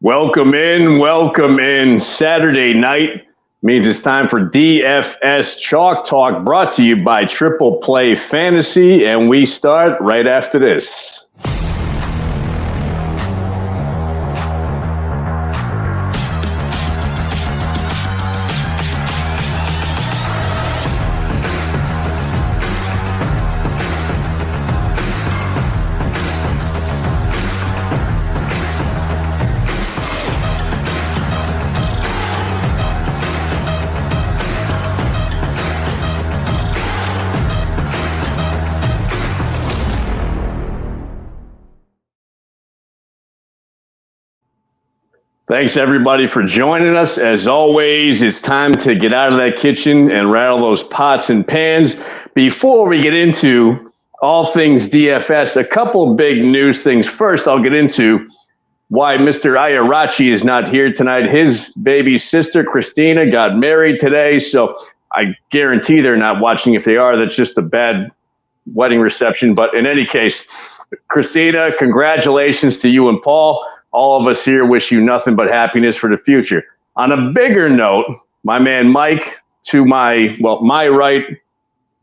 Welcome in. Saturday night means it's time for DFS Chalk Talk, brought to you by Triple Play Fantasy, and we start right after this. Thanks, everybody, for joining us. As always, it's time to get out of that kitchen and rattle those pots and pans. Before we get into all things DFS, a couple big news things. First, I'll get into why Mr. Ayarachi is not here tonight. His baby sister, Christina, got married today, so I guarantee they're not watching. If they are, that's just a bad wedding reception. But in any case, Christina, congratulations to you and Paul. All of us here wish you nothing but happiness for the future. On a bigger note, my man Mike, to my right,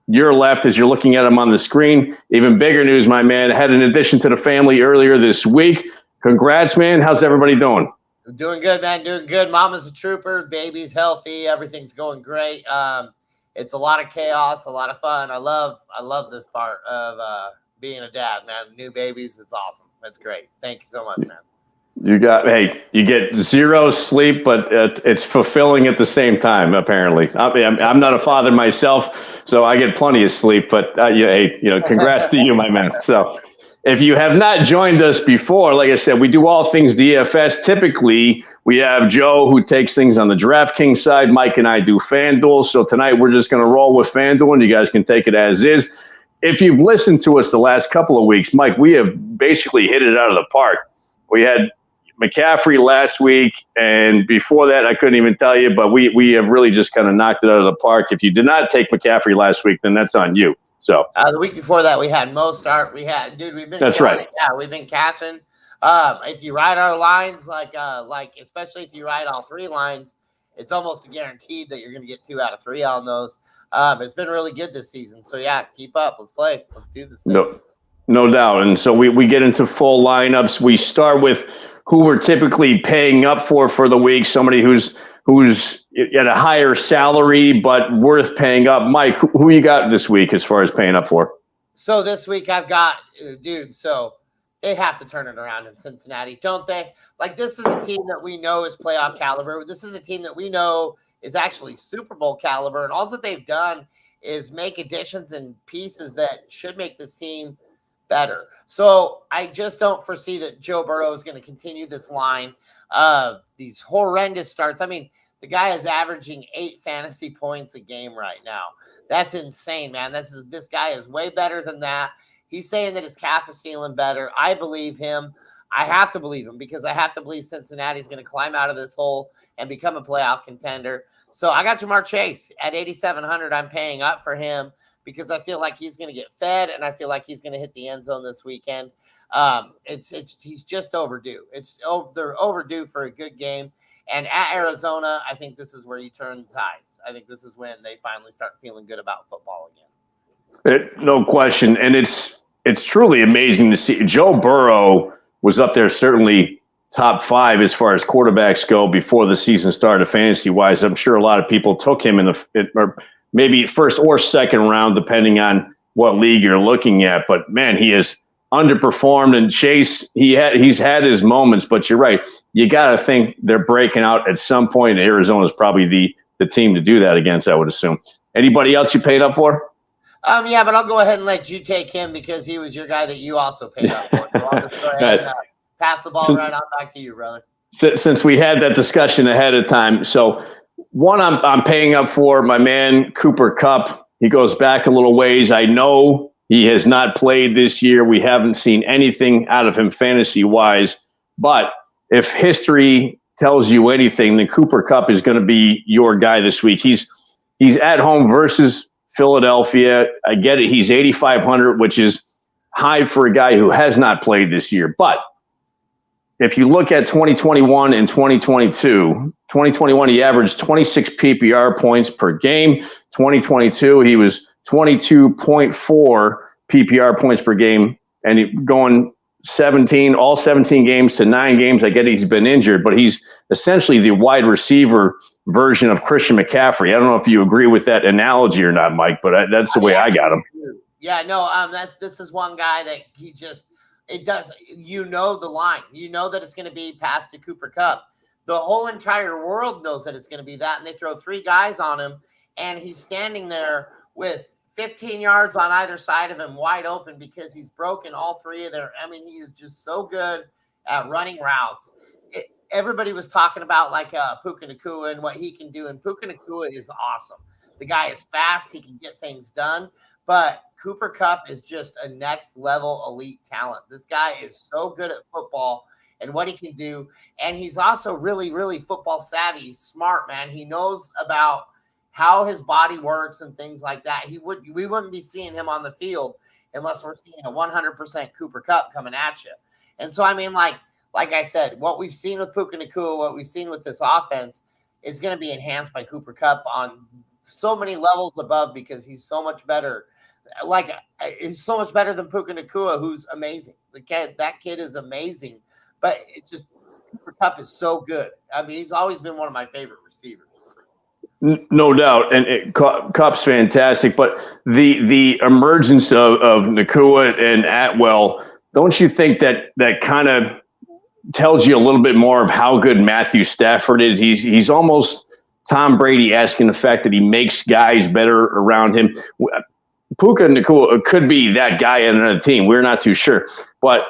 your left as you're looking at him on the screen. Even bigger news, my man, had an addition to the family earlier this week. Congrats, man. How's everybody doing? Doing good, man. Doing good. Mama's a trooper. Baby's healthy. Everything's going great. It's a lot of chaos, a lot of fun. I love this part of being a dad, man. New babies, it's awesome. That's great. Thank you so much, man. You get zero sleep, but it's fulfilling at the same time, apparently. I'm not a father myself, so I get plenty of sleep, but congrats to you, my man. So if you have not joined us before, like I said, we do all things DFS. Typically, we have Joe who takes things on the DraftKings side. Mike and I do FanDuel. So tonight we're just going to roll with FanDuel, and you guys can take it as is. If you've listened to us the last couple of weeks, Mike, we have basically hit it out of the park. We had McCaffrey last week, and before that, I couldn't even tell you, but we have really just kind of knocked it out of the park. If you did not take McCaffrey last week, then that's on you. So the week before that, we had Mostert. We've been that's right. Yeah, we've been catching. If you ride our lines, like especially if you ride all three lines, it's almost guaranteed that you're going to get 2 out of 3 on those. It's been really good this season. So yeah, keep up. Let's play. Let's do this thing. No doubt. And so we get into full lineups. We start with who we're typically paying up for the week, somebody who's at a higher salary but worth paying up. Mike, who you got this week as far as paying up for? So this week I've got, so they have to turn it around in Cincinnati, don't they? Like, this is a team that we know is playoff caliber. This is a team that we know is actually Super Bowl caliber, and all that they've done is make additions and pieces that should make this team better. So I just don't foresee that Joe Burrow is going to continue this line of these horrendous starts. I mean, the guy is averaging 8 fantasy points a game right now. That's insane, man. This guy is way better than that. He's saying that his calf is feeling better. I believe him. I have to believe him because I have to believe Cincinnati's going to climb out of this hole and become a playoff contender. So I got Jamar Chase at 8,700. I'm paying up for him because I feel like he's going to get fed, and I feel like he's going to hit the end zone this weekend. He's just overdue. They're overdue for a good game. And at Arizona, I think this is where you turn the tides. I think this is when they finally start feeling good about football again. No question. And it's truly amazing to see. Joe Burrow was up there, certainly top 5 as far as quarterbacks go before the season started fantasy-wise. I'm sure a lot of people took him or maybe first or second round, depending on what league you're looking at. But, man, he has underperformed. And Chase, he's had his moments. But you're right. You got to think they're breaking out at some point. Arizona is probably the team to do that against, I would assume. Anybody else you paid up for? Yeah, but I'll go ahead and let you take him because he was your guy that you also paid up for. So I'll just go ahead and pass the ball right on back to you, brother. Since we had that discussion ahead of time, so one I'm paying up for, my man Cooper Kupp. He goes back a little ways. I know he has not played this year. We haven't seen anything out of him fantasy-wise. But if history tells you anything, then Cooper Kupp is going to be your guy this week. He's at home versus Philadelphia. I get it. He's 8,500, which is high for a guy who has not played this year. But if you look at 2021 and 2022, 2021 he averaged 26 PPR points per game. 2022 he was 22.4 PPR points per game, and going all 17 games to 9 games. I get he's been injured, but he's essentially the wide receiver version of Christian McCaffrey. I don't know if you agree with that analogy or not, Mike, but that's the way I got him. Yeah, no, this is one guy that it does, the line. You know that it's going to be passed to Cooper Kupp. The whole entire world knows that it's going to be that, and they throw 3 guys on him, and he's standing there with 15 yards on either side of him wide open because he's broken all 3 of their. I mean, he is just so good at running routes. Everybody was talking about Puka Nacua and what he can do, and Puka Nacua is awesome. The guy is fast. He can get things done, but Cooper Kupp is just a next level elite talent. This guy is so good at football and what he can do, and he's also really, really football savvy. He's smart, man. He knows about how his body works and things like that. We wouldn't be seeing him on the field unless we're seeing a 100% Cooper Kupp coming at you. And so, I mean, like I said, what we've seen with Puka Nacua, what we've seen with this offense is going to be enhanced by Cooper Kupp on so many levels above because he's so much better. He's so much better than Puka Nacua, who's amazing. That kid is amazing, but it's just Cooper Kupp is so good. I mean, he's always been one of my favorite receivers. No doubt, and Kupp's fantastic, but the emergence of Nacua and Atwell, don't you think that kind of tells you a little bit more of how good Matthew Stafford is? He's almost Tom Brady-esque in the fact that he makes guys better around him. Puka Nacua could be that guy in another team. We're not too sure, but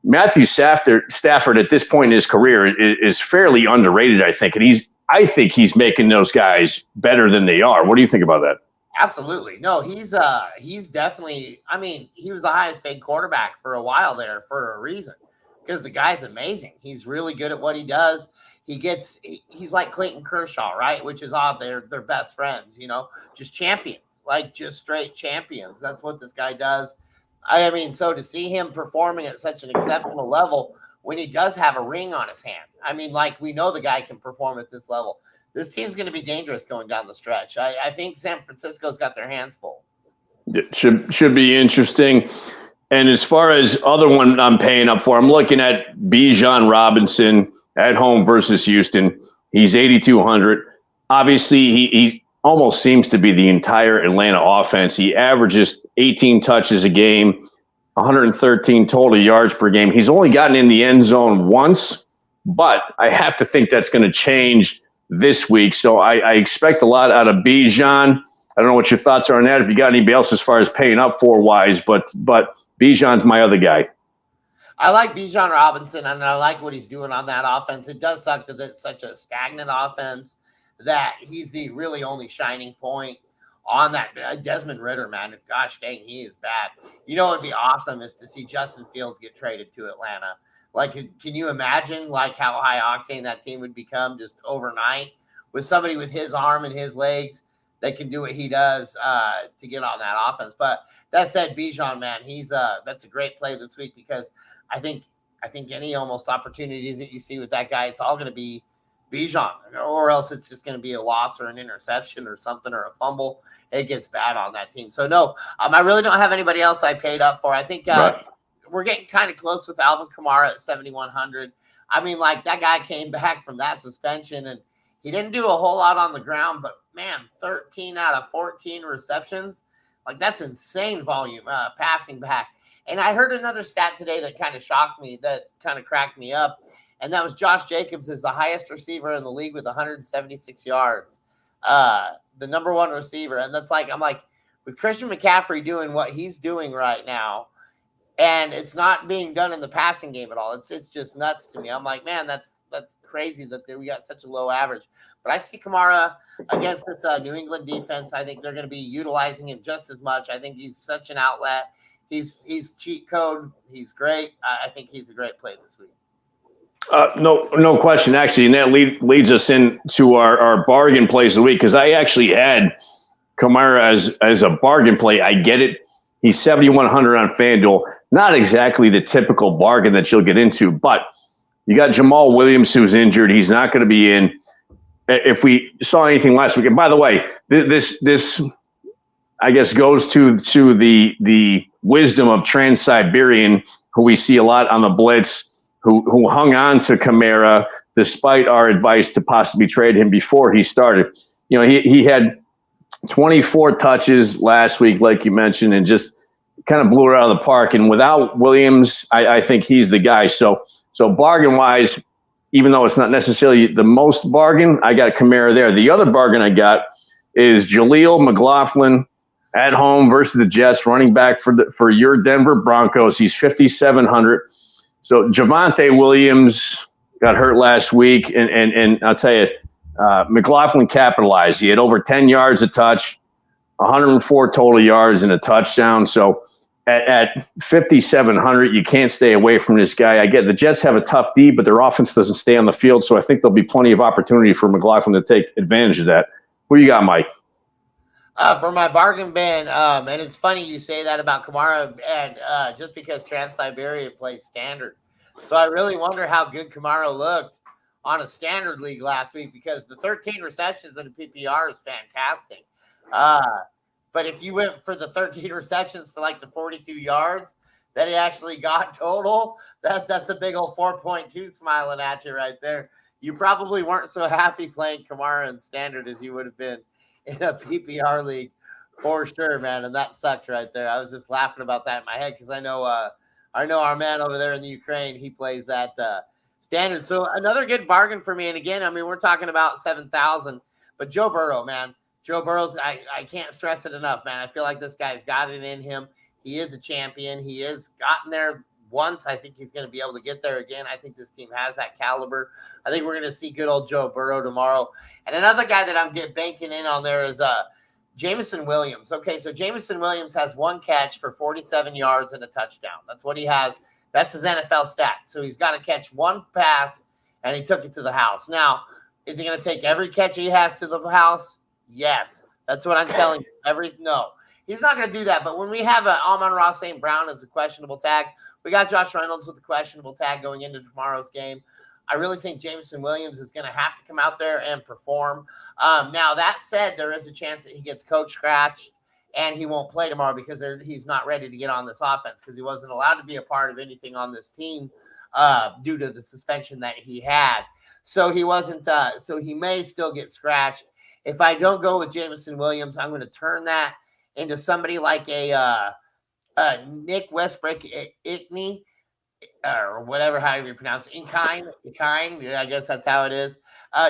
Matthew Stafford at this point in his career is fairly underrated, I think, and I think he's making those guys better than they are. What do you think about that? Absolutely. No, he's definitely, I mean, he was the highest paid quarterback for a while there for a reason because the guy's amazing. He's really good at what he does. He's like Clayton Kershaw, right? Which is odd. They're best friends, just champions, just straight champions. That's what this guy does. I mean, so to see him performing at such an exceptional level when he does have a ring on his hand, I mean, we know the guy can perform at this level. This team's going to be dangerous going down the stretch. I think San Francisco's got their hands full. It should be interesting. And as far as other one I'm paying up for, I'm looking at Bijan Robinson at home versus Houston. He's 8,200. Obviously, he almost seems to be the entire Atlanta offense. He averages 18 touches a game, 113 total yards per game. He's only gotten in the end zone once, but I have to think that's going to change this week. So I expect a lot out of Bijan. I don't know what your thoughts are on that. If you got anybody else as far as paying up for wise, but Bijan's my other guy. I like Bijan Robinson, and I like what he's doing on that offense. It does suck that it's such a stagnant offense that he's the really only shining point on that. Desmond Ridder, man, gosh dang, he is bad. What would be awesome is to see Justin Fields get traded to Atlanta. Can you imagine how high octane that team would become just overnight with somebody with his arm and his legs that can do what he does to get on that offense? But that said, Bijan, man, that's a great play this week because I think any almost opportunities that you see with that guy, it's all going to be Bijan, or else it's just going to be a loss or an interception or something or a fumble. It gets bad on that team. So no, I really don't have anybody else I paid up for. I think we're getting kind of close with Alvin Kamara at 7,100. I mean, that guy came back from that suspension and he didn't do a whole lot on the ground, but man, 13 out of 14 receptions. That's insane volume passing back. And I heard another stat today that kind of shocked me, that kind of cracked me up. And that was Josh Jacobs is the highest receiver in the league with 176 yards. The number one receiver. And that's I'm with Christian McCaffrey doing what he's doing right now, and it's not being done in the passing game at all. It's just nuts to me. I'm like, man, that's crazy that we got such a low average. But I see Kamara against this New England defense. I think they're going to be utilizing him just as much. I think he's such an outlet. He's cheat code. He's great. I think he's a great play this week. No question, actually, and that leads us into our bargain plays of the week because I actually had Kamara as a bargain play. I get it. He's 7,100 on FanDuel. Not exactly the typical bargain that you'll get into, but You got Jamal Williams, who's injured. He's not going to be in. If we saw anything last week, and by the way, this I guess goes to the wisdom of Trans-Siberian, who we see a lot on the blitz, who hung on to Kamara despite our advice to possibly trade him before he started. You know, he had 24 touches last week, like you mentioned, and just kind of blew it out of the park. And without Williams, I think he's the guy. So bargain wise, even though it's not necessarily the most bargain, I got Kamara there. The other bargain I got is Jaleel McLaughlin at home versus the Jets, running back for your Denver Broncos. He's 5,700. So Javonte Williams got hurt last week, and I'll tell you, McLaughlin capitalized. He had over 10 yards a touch, 104 total yards and a touchdown. So at 5,700, you can't stay away from this guy. I get the Jets have a tough D, but their offense doesn't stay on the field, so I think there'll be plenty of opportunity for McLaughlin to take advantage of that. Who you got, Mike? For my bargain bin, and it's funny you say that about Kamara, and just because Trans-Siberia plays standard. So I really wonder how good Kamara looked on a standard league last week, because the 13 receptions in the PPR is fantastic. But if you went for the 13 receptions for like the 42 yards that he actually got total, that's a big old 4.2 smiling at you right there. You probably weren't so happy playing Kamara in standard as you would have been in a PPR league for sure, man. And that sucks right there. I was just laughing about that in my head because I know our man over there in the Ukraine, he plays that standard. So another good bargain for me. And again, I mean, we're talking about 7,000, but Joe Burrow, man. Joe Burrow's, I can't stress it enough, man. I feel like this guy's got it in him. He is a champion. He has gotten there once. I think he's going to be able to get there again. I think this team has that caliber. I think we're going to see good old Joe Burrow tomorrow. And another guy that I'm banking in on there is Jameson Williams. Okay, so Jameson Williams has one catch for 47 yards and a touchdown. That's what he has. That's his NFL stats. So he's got to catch one pass, and he took it to the house. Now, is he going to take every catch he has to the house? Yes. That's what I'm telling you. No. He's not going to do that. But when we have Amon-Ra St. Brown as a questionable tag, we got Josh Reynolds with a questionable tag going into tomorrow's game. I really think Jameson Williams is going to have to come out there and perform. Now, that said, there is a chance that he gets coach scratched and he won't play tomorrow because he's not ready to get on this offense because he wasn't allowed to be a part of anything on this team due to the suspension that he had. So he wasn't. So he may still get scratched. If I don't go with Jameson Williams, I'm going to turn that into somebody like a Nick Westbrook Ickney, or whatever, however you pronounce it, Inkine. I guess that's how it is.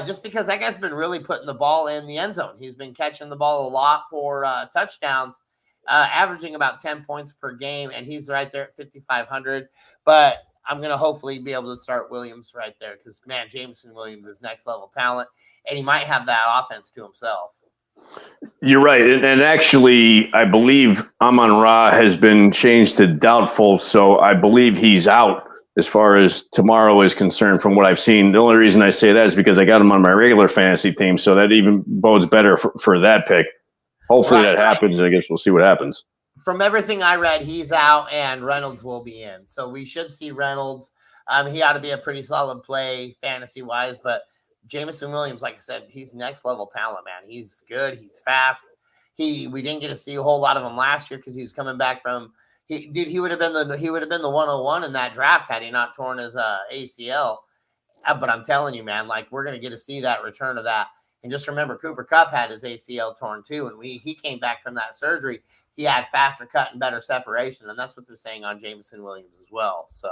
Just because that guy's been really putting the ball in the end zone. He's been catching the ball a lot for touchdowns, averaging about 10 points per game, and he's right there at 5,500. But I'm going to hopefully be able to start Williams right there because, man, Jameson Williams is next level talent, and he might have that offense to himself. You're right. And actually, I believe Amon-Ra has been changed to doubtful, so I believe he's out as far as tomorrow is concerned from what I've seen. The only reason I say that is because I got him on my regular fantasy team, so that even bodes better for that pick. Hopefully that happens, and I guess we'll see what happens. From everything I read, he's out and Reynolds will be in. So we should see Reynolds. He ought to be a pretty solid play fantasy-wise, but Jameson Williams, like I said, he's next level talent, man. He's good. He's fast. We didn't get to see a whole lot of him last year because he was coming back from he would have been the 101 in that draft had he not torn his ACL. But I'm telling you, man, like we're gonna get to see that return of that. And just remember, Cooper Kupp had his ACL torn too, and he came back from that surgery. He had faster cut and better separation, and that's what they're saying on Jameson Williams as well. So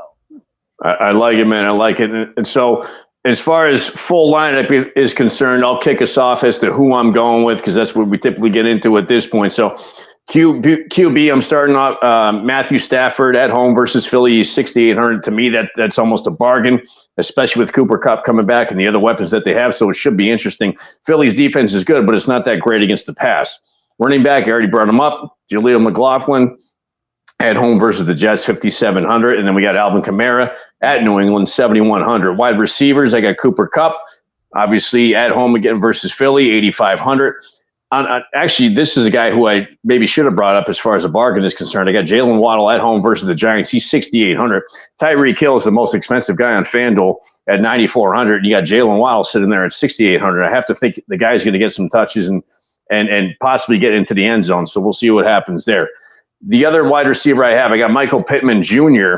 I like it, man. I like it, and so. As far as full lineup is concerned, I'll kick us off as to who I'm going with because that's what we typically get into at this point. So QB, I'm starting off Matthew Stafford at home versus Philly. He's 6,800. To me, that's almost a bargain, especially with Cooper Kupp coming back and the other weapons that they have. So it should be interesting. Philly's defense is good, but it's not that great against the pass. Running back, I already brought him up. Jaleel McLaughlin at home versus the Jets, 5,700. And then we got Alvin Kamara at New England, 7,100. Wide receivers, I got Cooper Kupp, obviously at home again versus Philly, 8,500. Actually, this is a guy who I maybe should have brought up as far as a bargain is concerned. I got Jalen Waddle at home versus the Giants. He's 6,800. Tyreek Hill is the most expensive guy on FanDuel at 9,400. You got Jalen Waddle sitting there at 6,800. I have to think the guy's going to get some touches and possibly get into the end zone. So we'll see what happens there. The other wide receiver I got Michael Pittman Jr.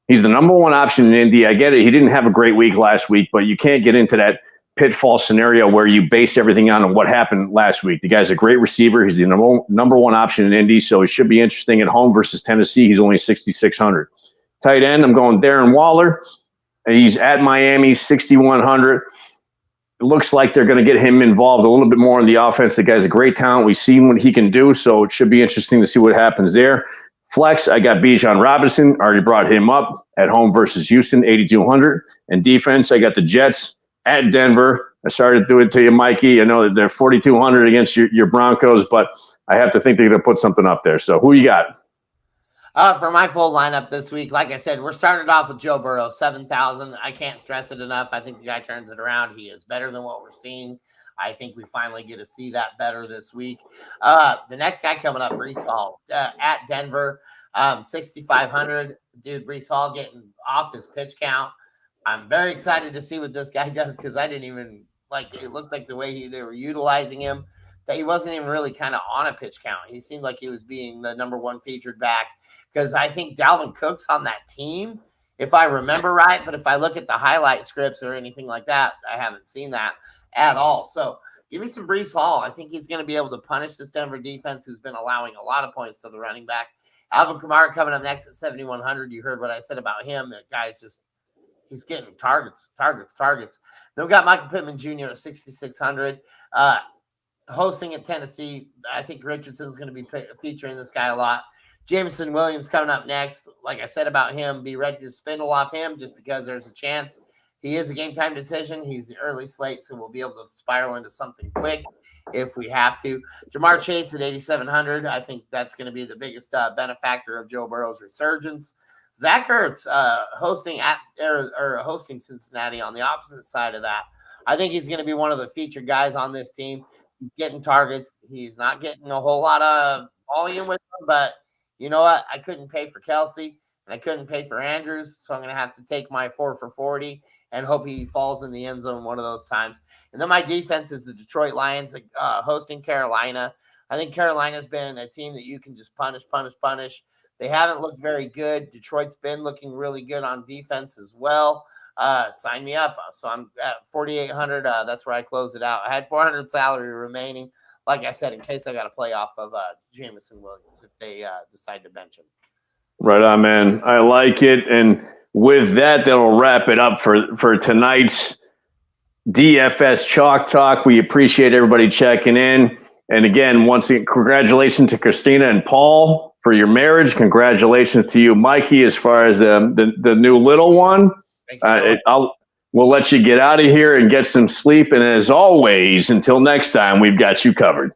He's the number one option in Indy. I get it. He didn't have a great week last week, but you can't get into that pitfall scenario where you base everything on what happened last week. The guy's a great receiver. He's the number one option in Indy, so he should be interesting at home versus Tennessee. He's only 6,600. Tight end, I'm going Darren Waller. He's at Miami, 6,100. It looks like they're going to get him involved a little bit more in the offense. The guy's a great talent. We've seen what he can do, so it should be interesting to see what happens there. Flex, I got Bijan Robinson. Already brought him up at home versus Houston, 8,200. And defense, I got the Jets at Denver. I started to do it to you, Mikey. I know that they're 4,200 against your Broncos, but I have to think they're going to put something up there. So who you got? For my full lineup this week, like I said, we're starting off with Joe Burrow, 7,000. I can't stress it enough. I think the guy turns it around. He is better than what we're seeing. I think we finally get to see that better this week. The next guy coming up, Breece Hall at Denver, 6,500. Dude, Breece Hall getting off his pitch count. I'm very excited to see what this guy does because I didn't even it looked like the way they were utilizing him, that he wasn't even really kind of on a pitch count. He seemed like he was being the number one featured back because I think Dalvin Cook's on that team, if I remember right. But if I look at the highlight scripts or anything like that, I haven't seen that at all. So give me some Breece Hall. I think he's going to be able to punish this Denver defense who's been allowing a lot of points to the running back. Alvin Kamara coming up next at 7,100. You heard what I said about him. That guy's just – he's getting targets. Then we got Michael Pittman Jr. at 6,600. Hosting at Tennessee, I think Richardson's going to be featuring this guy a lot. Jameson Williams coming up next. Like I said about him, be ready to spindle off him just because there's a chance. He is a game-time decision. He's the early slate, so we'll be able to spiral into something quick if we have to. Jamar Chase at 8,700. I think that's going to be the biggest benefactor of Joe Burrow's resurgence. Zach Ertz hosting Cincinnati on the opposite side of that. I think he's going to be one of the featured guys on this team. He's getting targets. He's not getting a whole lot of volume with him, but you know what? I couldn't pay for Kelsey, and I couldn't pay for Andrews, so I'm going to have to take my 4 for 40 and hope he falls in the end zone one of those times. And then my defense is the Detroit Lions hosting Carolina. I think Carolina's been a team that you can just punish. They haven't looked very good. Detroit's been looking really good on defense as well. Sign me up. So I'm at 4,800. That's where I closed it out. I had 400 salary remaining. Like I said, in case I got to play off of Jameson Williams if they decide to bench him. Right on, man. I like it. And with that, that'll wrap it up for tonight's DFS Chalk Talk. We appreciate everybody checking in. And again, once again, congratulations to Christina and Paul for your marriage. Congratulations to you, Mikey, as far as the new little one. We'll let you get out of here and get some sleep. And as always, until next time, we've got you covered.